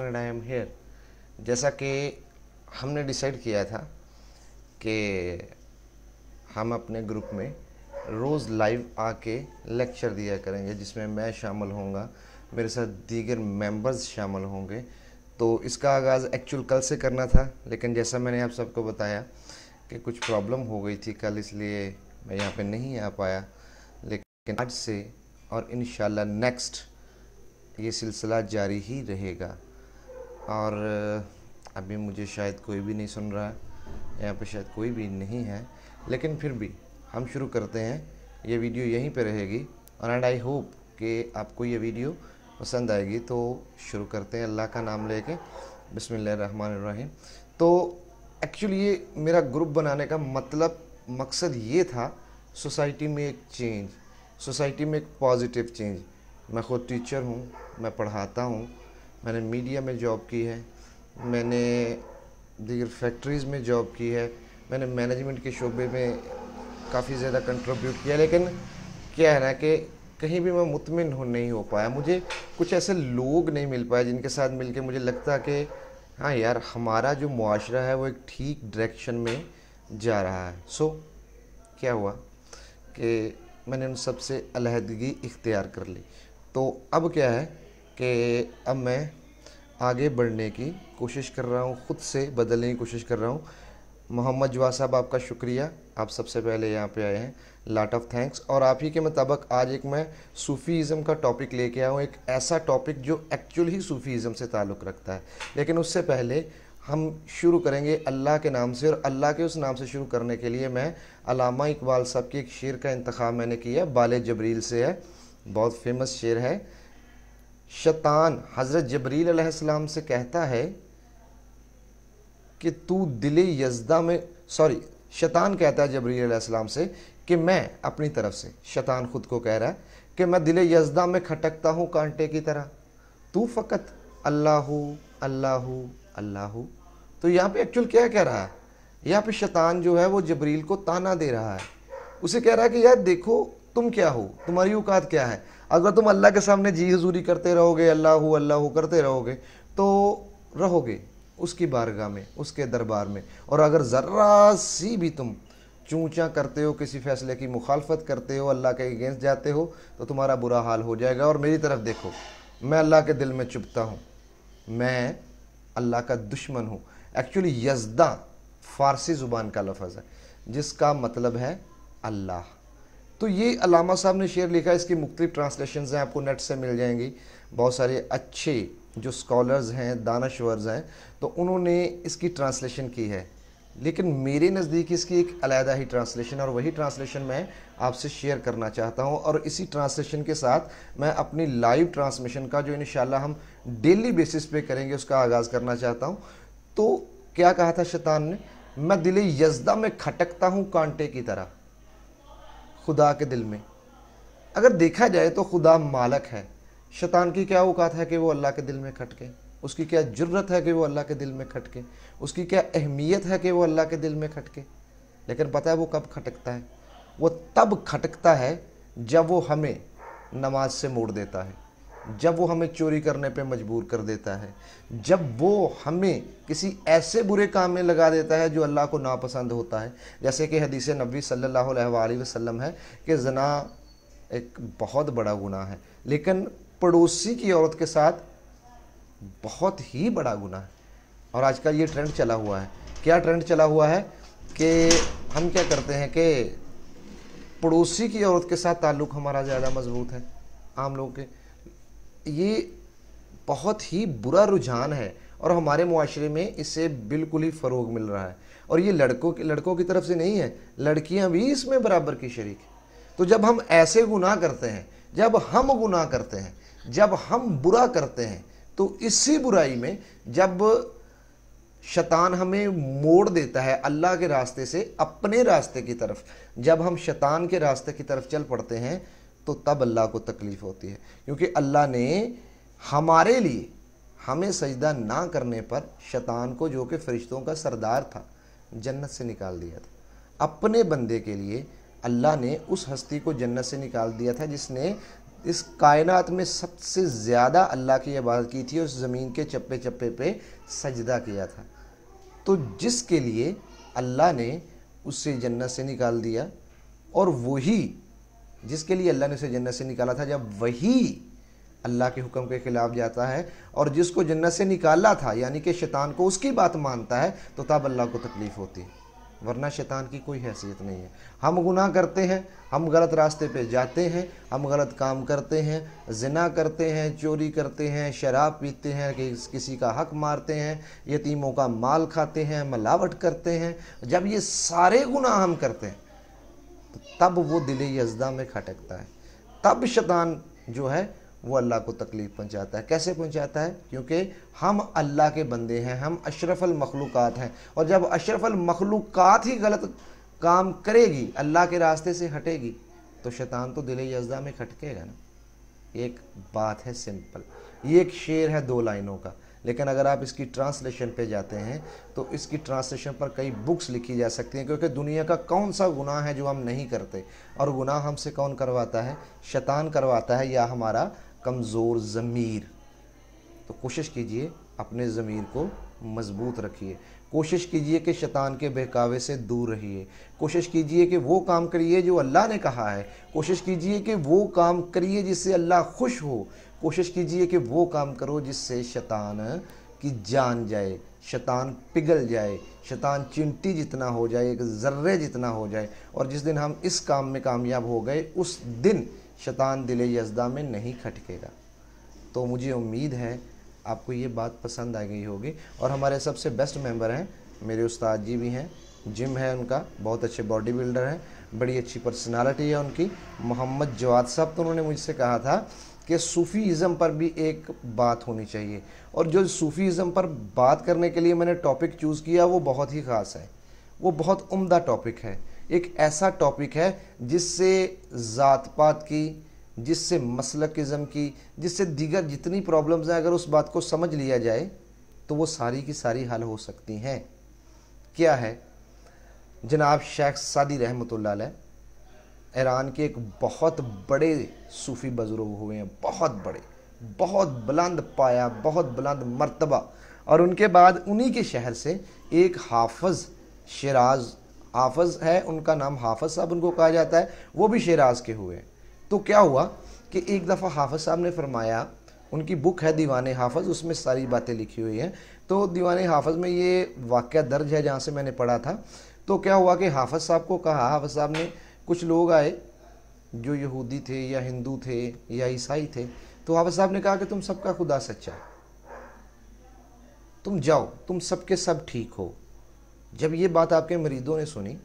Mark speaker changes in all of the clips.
Speaker 1: And I am here. जैसा कि हमने डिसाइड किया था कि हम अपने ग्रुप में रोज़ लाइव आके लेक्चर दिया करेंगे, जिसमें मैं शामिल होऊंगा, मेरे साथ दीगर मेंबर्स शामिल होंगे। तो इसका आगाज़ एक्चुअल कल से करना था, लेकिन जैसा मैंने आप सबको बताया कि कुछ प्रॉब्लम हो गई थी कल, इसलिए मैं यहाँ पे नहीं आ पाया। लेकिन आज से और इंशाल्लाह नेक्स्ट ये सिलसिला जारी ही रहेगा। और अभी मुझे शायद कोई भी नहीं सुन रहा है, यहाँ पे शायद कोई भी नहीं है, लेकिन फिर भी हम शुरू करते हैं। ये वीडियो यहीं पे रहेगी और एंड आई होप कि आपको ये वीडियो पसंद आएगी। तो शुरू करते हैं अल्लाह का नाम लेके, बिस्मिल्लाहिर्रहमानिर्रहीम। तो एक्चुअली ये मेरा ग्रुप बनाने का मकसद ये था, सोसाइटी में एक चेंज, सोसाइटी में एक पॉजिटिव चेंज। मैं ख़ुद टीचर हूँ, मैं पढ़ाता हूँ, मैंने मीडिया में जॉब की है, मैंने दीगर फैक्ट्रीज़ में जॉब की है, मैंने मैनेजमेंट के शोबे में काफ़ी ज़्यादा कंट्रीब्यूट किया। लेकिन क्या है ना कि कहीं भी मैं मुतमिन नहीं हो पाया, मुझे कुछ ऐसे लोग नहीं मिल पाए जिनके साथ मिलके मुझे लगता कि हाँ यार, हमारा जो मुआशरा है वो एक ठीक डायरेक्शन में जा रहा है। सो क्या हुआ कि मैंने उन सब से अलहदगी इख्तियार कर ली। तो अब क्या है कि अब मैं आगे बढ़ने की कोशिश कर रहा हूँ, ख़ुद से बदलने की कोशिश कर रहा हूँ। मोहम्मद जवाद साहब, आपका शुक्रिया, आप सबसे पहले यहाँ पे आए हैं, लॉट ऑफ थैंक्स। और आप ही के मुताबिक आज एक मैं सूफ़ीज़म का टॉपिक लेके आया हूँ, एक ऐसा टॉपिक जो एक्चुअली ही सूफ़ीज़म से ताल्लुक़ रखता है। लेकिन उससे पहले हम शुरू करेंगे अल्लाह के नाम से, और अल्लाह के उस नाम से शुरू करने के लिए मैं अल्लामा इकबाल साहब के एक शेर का इंतखाब मैंने किया, बाले जबरील से है, बहुत फेमस शेर है। शैतान हज़रत जबरील अलैहिस्सलाम से कहता है कि तू दिले यज़दा में, सॉरी, शैतान कहता है जबरील अलैहिस्सलाम से कि मैं अपनी तरफ से, शैतान खुद को कह रहा है कि मैं दिले यज़दा में खटकता हूँ कांटे की तरह, तू फ़कत अल्लाहू अल्लाहू अल्लाहू। तो यहाँ पे एक्चुअल क्या कह रहा है, यहाँ पे शैतान जो है वो जबरील को ताना दे रहा है, उसे कह रहा है कि यार देखो तुम क्या हो, तुम्हारी औकात क्या है। अगर तुम अल्लाह के सामने जी हुजूरी करते रहोगे, अल्लाहू अल्लाहू करते रहोगे, तो रहोगे उसकी बारगाह में, उसके दरबार में। और अगर ज़र्रा सी भी तुम चूंचा करते हो, किसी फ़ैसले की मुखालफत करते हो, अल्लाह के अगेंस्ट जाते हो, तो तुम्हारा बुरा हाल हो जाएगा। और मेरी तरफ देखो, मैं अल्लाह के दिल में चुभता हूँ, मैं अल्लाह का दुश्मन हूँ। एक्चुअली यज़दा फ़ारसी ज़ुबान का लफ्ज़ है जिसका मतलब है अल्लाह। तो ये अल्लामा साहब ने शेर लिखा है, इसकी मुख्तलिफ ट्रांसलेशंस हैं, आपको नेट से मिल जाएंगी। बहुत सारे अच्छे जो स्कॉलर्स हैं, दानश्वर्स हैं, तो उन्होंने इसकी ट्रांसलेशन की है। लेकिन मेरे नज़दीक इसकी एक अलहदा ही ट्रांसलेशन, और वही ट्रांसलेशन मैं आपसे शेयर करना चाहता हूँ। और इसी ट्रांसलेशन के साथ मैं अपनी लाइव ट्रांसमिशन का, जो इंशाल्लाह हम डेली बेसिस पे करेंगे, उसका आगाज़ करना चाहता हूँ। तो क्या कहा था शैतान ने, मैं दिले यज़दा में खटकता हूँ कांटे की तरह, खुदा के दिल में। अगर देखा जाए तो खुदा मालक है, शैतान की क्या औकात है कि वो अल्लाह के दिल में खटके, उसकी क्या जुर्रत है कि वो अल्लाह के दिल में खटके, उसकी क्या अहमियत है कि वो अल्लाह के दिल में खटके। लेकिन पता है वो कब खटकता है, वो तब खटकता है जब वो हमें नमाज से मोड़ देता है, जब वो हमें चोरी करने पे मजबूर कर देता है, जब वो हमें किसी ऐसे बुरे काम में लगा देता है जो अल्लाह को नापसंद होता है। जैसे कि हदीस नबी सल्लल्लाहु अलैहि वसल्लम है कि ज़ना एक बहुत बड़ा गुनाह है, लेकिन पड़ोसी की औरत के साथ बहुत ही बड़ा गुनाह है। और आजकल ये ट्रेंड चला हुआ है, क्या ट्रेंड चला हुआ है कि हम क्या करते हैं कि पड़ोसी की औरत के साथ ताल्लुक़ हमारा ज़्यादा मजबूत है आम लोगों के। ये बहुत ही बुरा रुझान है और हमारे मुआशरे में इससे बिल्कुल ही फ़रोग मिल रहा है। और ये लड़कों की तरफ से नहीं है, लड़कियां भी इसमें बराबर की शरीक है। तो जब हम ऐसे गुनाह करते हैं, जब हम गुनाह करते हैं, जब हम बुरा करते हैं, तो इसी बुराई में जब शैतान हमें मोड़ देता है अल्लाह के रास्ते से अपने रास्ते की तरफ, जब हम शैतान के रास्ते की तरफ चल पड़ते हैं, तो तब अल्लाह को तकलीफ़ होती है। क्योंकि अल्लाह ने हमारे लिए हमें सजदा ना करने पर शैतान को, जो कि फ़रिश्तों का सरदार था, जन्नत से निकाल दिया था। अपने बंदे के लिए अल्लाह ने उस हस्ती को जन्नत से निकाल दिया था जिसने इस कायनात में सबसे ज़्यादा अल्लाह की इबादत की थी, उस ज़मीन के चप्पे चप्पे पे सजदा किया था। तो जिसके लिए अल्लाह ने उससे जन्नत से निकाल दिया, और वही जिसके लिए अल्लाह ने उसे जन्नत से निकाला था, जब वही अल्लाह के हुक्म के खिलाफ जाता है और जिसको जन्नत से निकाला था यानी कि शैतान को, उसकी बात मानता है, तो तब अल्लाह को तकलीफ़ होती है, वरना शैतान की कोई हैसियत नहीं है। हम गुनाह करते हैं, हम गलत रास्ते पे जाते हैं, हम गलत काम करते हैं, ज़िना करते हैं, चोरी करते हैं, शराब पीते हैं, किसी का हक मारते हैं, यतीमों का माल खाते हैं, मिलावट करते हैं। जब ये सारे गुनाह हम करते हैं तो तब वो दिल यज़दा में खटकता है, तब शैतान जो है वो अल्लाह को तकलीफ़ पहुंचाता है। कैसे पहुंचाता है? क्योंकि हम अल्लाह के बंदे हैं, हम अशरफुल मखलूक़ात हैं, और जब अशरफुल मखलूक़ात ही गलत काम करेगी, अल्लाह के रास्ते से हटेगी, तो शैतान तो दिल यज़दा में खटकेगा ना। एक बात है सिंपल, ये एक शेर है 2 लाइनों का, लेकिन अगर आप इसकी ट्रांसलेशन पे जाते हैं तो इसकी ट्रांसलेशन पर कई बुक्स लिखी जा सकती हैं, क्योंकि दुनिया का कौन सा गुनाह है जो हम नहीं करते, और गुनाह हमसे कौन करवाता है? शैतान करवाता है, या हमारा कमज़ोर ज़मीर। तो कोशिश कीजिए अपने ज़मीर को मज़बूत रखिए, कोशिश कीजिए कि शैतान के बहकावे से दूर रहिए, कोशिश कीजिए कि वो काम करिए जो अल्लाह ने कहा है, कोशिश कीजिए कि वो काम करिए जिससे अल्लाह खुश हो, कोशिश कीजिए कि वो काम करो जिससे शैतान की जान जाए, शैतान पिघल जाए, शैतान चिंटी जितना हो जाए, एक ज़र्रे जितना हो जाए। और जिस दिन हम इस काम में कामयाब हो गए, उस दिन शैतान दिल यज़दा में नहीं खटकेगा। तो मुझे उम्मीद है आपको ये बात पसंद आ गई होगी। और हमारे सबसे बेस्ट मेंबर हैं, मेरे उस्ताद जी भी हैं, जिम है उनका, बहुत अच्छे बॉडी बिल्डर हैं, बड़ी अच्छी पर्सनालिटी है उनकी, मोहम्मद जवाद साहब। तो उन्होंने मुझसे कहा था कि सूफ़ीज़म पर भी एक बात होनी चाहिए, और जो सूफ़ीज़म पर बात करने के लिए मैंने टॉपिक चूज़ किया वो बहुत ही ख़ास है, वो बहुत उम्दा टॉपिक है। एक ऐसा टॉपिक है जिससे ज़ात पात की, जिससे मसलकिज़म की, जिससे दीगर जितनी प्रॉब्लम्स हैं, अगर उस बात को समझ लिया जाए तो वो सारी की सारी हल हो सकती हैं। क्या है? जनाब शेख सादी रहमतुल्लाह अलैह ईरान के एक बहुत बड़े सूफ़ी बुज़ुर्ग हुए हैं, बहुत बड़े, बहुत बुलंद पाया, बहुत बुलंद मर्तबा। और उनके बाद उन्हीं के शहर से एक हाफ़िज़, शिराज़ हाफ़िज़ है उनका नाम, हाफ़िज़ साहब उनको कहा जाता है, वो भी शिराज़ के हुए। तो क्या हुआ कि एक दफ़ा हाफ़िज़ साहब ने फरमाया, उनकी बुक है दीवाने हाफ़िज़, उसमें सारी बातें लिखी हुई हैं। तो दीवाने हाफ़िज़ में ये वाक़या दर्ज है जहाँ से मैंने पढ़ा था। तो क्या हुआ कि हाफ़िज़ साहब को कहा, हाफ़िज़ साहब ने, कुछ लोग आए जो यहूदी थे या हिंदू थे या ईसाई थे, तो हाफ़िज़ साहब ने कहा कि तुम सबका खुदा सच्चा है, तुम जाओ, तुम सबके सब ठीक हो। जब ये बात आपके मरीदों ने सुनी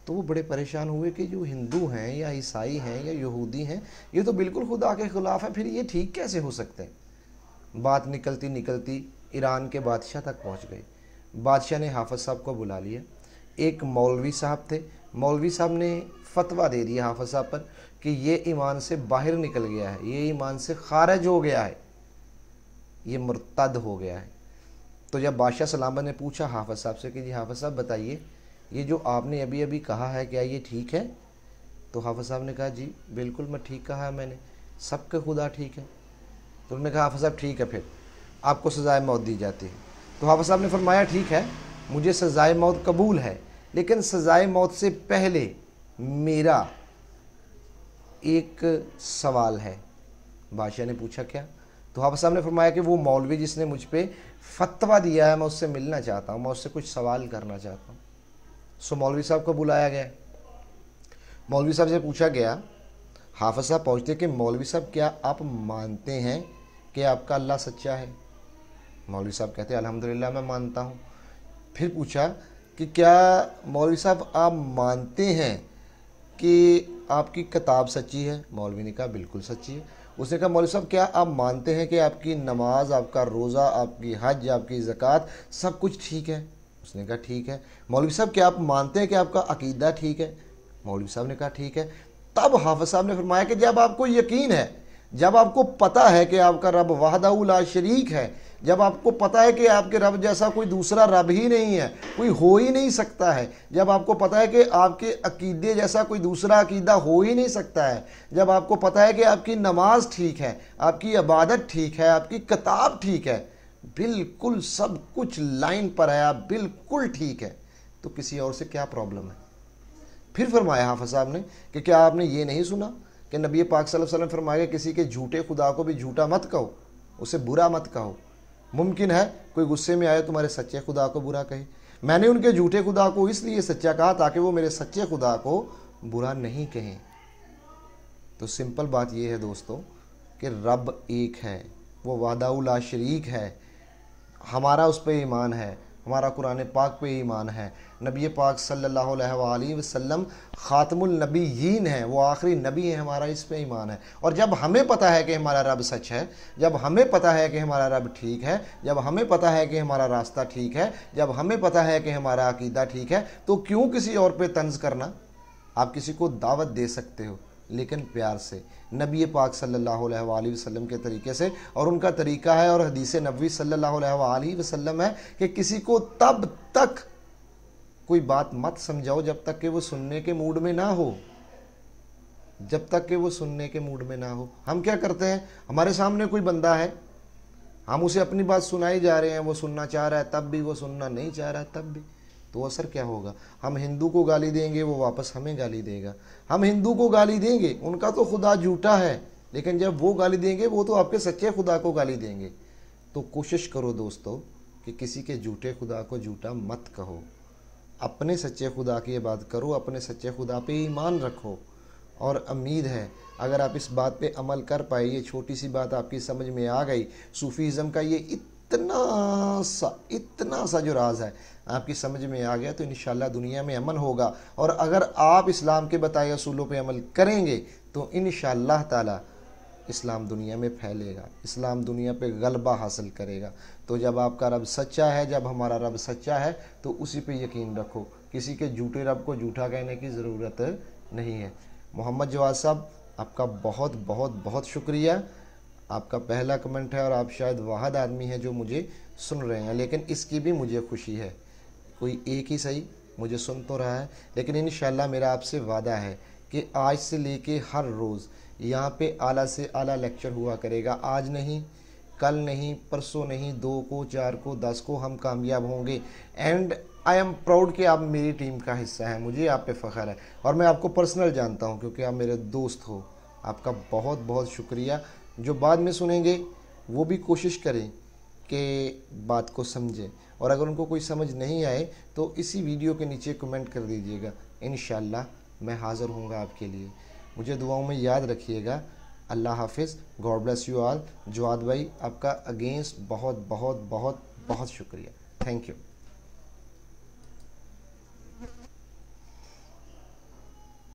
Speaker 1: तो वो बड़े परेशान हुए कि जो हिंदू हैं या ईसाई हैं या यहूदी हैं, ये तो बिल्कुल खुदा के ख़िलाफ़ है, फिर ये ठीक कैसे हो सकते हैं। बात निकलती निकलती ईरान के बादशाह तक पहुंच गई। बादशाह ने हाफ़िज़ साहब को बुला लिया। एक मौलवी साहब थे, मौलवी साहब ने फतवा दे दिया हाफ़िज़ साहब पर कि ये ईमान से बाहर निकल गया है, ये ईमान से खारिज हो गया है, ये मुर्तद हो गया है। तो जब बादशाह सलामत ने पूछा हाफ़िज़ साहब से कि जी हाफ़िज़ साहब बताइए, ये जो आपने अभी अभी कहा है क्या ये ठीक है? तो हाफ़िज़ साहब ने कहा जी बिल्कुल मैं ठीक कहा है मैंने, सबका खुदा ठीक है। तो उन्होंने कहा हाफ़िज़ साहब ठीक है, फिर आपको सज़ाए मौत दी जाती है। तो हाफ़िज़ साहब ने फरमाया ठीक है, मुझे सज़ाए मौत कबूल है, लेकिन सज़ाए मौत से पहले मेरा एक सवाल है। बादशाह ने पूछा क्या? तो हाफ़िज़ साहब ने फरमाया कि वो मौलवी जिसने मुझ पर फतवा दिया है मैं उससे मिलना चाहता हूँ, मैं उससे कुछ सवाल करना चाहता हूँ। सो मौलवी साहब को बुलाया गया। मौलवी साहब से पूछा गया, हाफ़िज़ साहब पहुँचते कि मौलवी साहब क्या आप मानते हैं कि आपका अल्लाह सच्चा है? मौलवी साहब कहते हैं अल्हम्दुलिल्लाह मैं मानता हूँ। फिर पूछा कि क्या मौलवी साहब आप मानते हैं कि आपकी किताब सच्ची है? मौलवी ने कहा बिल्कुल सच्ची है। उसने कहा मौलवी साहब क्या आप मानते हैं कि आपकी नमाज, आपका रोज़ा, आपकी हज, आपकी ज़कात सब कुछ ठीक है? उसने कहा ठीक है। मौलवी साहब क्या आप मानते हैं कि आपका अकीदा ठीक है? मौलवी साहब ने कहा ठीक है। तब हाफ़िज़ साहब ने फरमाया कि जब आपको यकीन है, जब आपको पता है कि आपका रब वहदहू ला शरीक है, جب آپ کو پتہ ہے کہ آپ کے رب جیسا کوئی دوسرا رب ہی نہیں ہے, کوئی ہو ہی نہیں سکتا ہے, جب آپ کو پتہ ہے کہ آپ کے عقیدے جیسا کوئی دوسرا عقیدہ ہو ہی نہیں سکتا ہے, جب آپ کو پتہ ہے کہ آپ کی نماز ٹھیک ہے, آپ کی عبادت ٹھیک ہے, آپ کی کتاب ٹھیک ہے, بالکل سب کچھ لائن پر ہے, آپ بالکل ٹھیک ہے, تو کسی اور سے کیا پرابلم ہے؟ پھر فرمایا حافظ صاحب نے کہ کیا آپ نے یہ نہیں سنا کہ نبی پاک صلی اللہ علیہ وسلم فرمایا کسی کے جھوٹے خدا کو بھی جھوٹا مت کہو, اسے برا مت کہو. ممکن ہے کوئی غصے میں آئے تمہارے سچے خدا کو برا کہے, میں نے ان کے جھوٹے خدا کو اس لیے سچا کہا تاکہ وہ میرے سچے خدا کو برا نہیں کہیں. تو سمپل بات یہ ہے دوستو کہ رب ایک ہے, وہ وحدہ لا شریک ہے, ہمارا اس پہ ایمان ہے, ہمارا قرآن پاک پہ ایمان ہے, نبی پاک صلی اللہ علیہ وآلہ وسلم خاتم النبیین ہیں, وہ آخری نبی ہیں, ہمارا اس پہ ایمان ہے. اور جب ہمیں پتہ ہے کہ ہمارا رب سچ ہے, جب ہمیں پتہ ہے کہ ہمارا رب ٹھیک ہے, جب ہمیں پتہ ہے کہ ہمارا راستہ ٹھیک ہے, جب ہمیں پتہ ہے کہ ہمارا عقیدہ ٹھیک ہے, تو کیوں کسی اور پہ طنز کرنا؟ آپ کسی کو دعوت دے سکتے ہو لیکن پیار سے, نبی پاک صلی اللہ علیہ وآلہ وسلم کے طریقے سے, اور ان کا طریقہ ہے اور حدیث نبوی صلی اللہ علیہ وآلہ وسلم ہے کہ کسی کو تب تک کوئی بات مت سمجھاؤ جب تک کہ وہ سننے کے موڈ میں نہ ہو, جب تک کہ وہ سننے کے موڈ میں نہ ہو. ہم کیا کرتے ہیں, ہمارے سامنے کوئی بندہ ہے, ہم اسے اپنی بات سنائی جا رہے ہیں, وہ سننا چاہ رہا ہے تب بھی, وہ سننا نہیں چاہ رہا ہے تب بھی, تو اثر کیا ہوگا؟ ہم ہندو کو گالی دیں گے, وہ واپس ہمیں گالی دے گا. ہم ہندو کو گالی دیں گے, ان کا تو خدا جھوٹا ہے, لیکن جب وہ گالی دیں گے وہ تو آپ کے سچے خدا کو گالی دیں گے. تو کوشش کرو دوستو کہ کسی کے جھوٹے خدا کو جھوٹا مت کہو, اپنے سچے خدا کی عبادت کرو, اپنے سچے خدا پہ ایمان رکھو. اور امید ہے اگر آپ اس بات پہ عمل کر پائے, یہ چھوٹی سی بات آپ کی سمجھ میں آ گئی, صوفیزم کا یہ اتنا سا جو راز ہے آپ کی سمجھ میں آ گیا, تو انشاءاللہ دنیا میں امن ہوگا. اور اگر آپ اسلام کے بتائے اصولوں پہ عمل کریں گے تو انشاءاللہ تعالی اسلام دنیا میں پھیلے گا, اسلام دنیا پہ غلبہ حاصل کرے گا. تو جب آپ کا رب سچا ہے, جب ہمارا رب سچا ہے, تو اسی پہ یقین رکھو, کسی کے جھوٹے رب کو جھوٹا کہنے کی ضرورت نہیں ہے. محمد جواد صاحب, آپ کا بہت بہت بہت شکریہ. آپ کا پہلا کمنٹ ہے اور آپ شاید واحد آدمی ہیں جو مجھے سن رہے ہیں, لیکن اس کی بھی مجھے خوشی ہے. کوئی ایک ہی صحیح مجھے سن تو رہا ہے, لیکن انشاءاللہ میرا آپ سے وعدہ ہے کہ آج سے لے کے ہر روز یہاں پہ اعلیٰ سے اعلیٰ لیکچر ہوا کرے گا. آج نہیں, کل نہیں, پرسوں نہیں, 2 کو, 4 کو, 10 کو ہم کامیاب ہوں گے. اینڈ آئی ایم پراؤڈ کہ آپ میری ٹیم کا حصہ ہیں, مجھے آپ پہ فخر ہے, اور میں آپ کو پرسنل جانتا ہوں کیونکہ آپ میرے دوست ہو. آپ کا بہت بہت شکریہ. جو بعد میں سنیں گے وہ بھی کوشش کریں کہ بات کو سمجھیں, اور اگر ان کو کوئی سمجھ نہیں آئے تو اسی ویڈیو کے نیچے کمنٹ کر دیجئے گا, انشاءاللہ میں حاضر ہوں گا آپ کے لیے. مجھے دعاؤں میں یاد رکھیے گا. اللہ حافظ. God bless you all. Jawad بھائی, آپ کا اگینسٹ بہت بہت بہت بہت شکریہ. Thank you.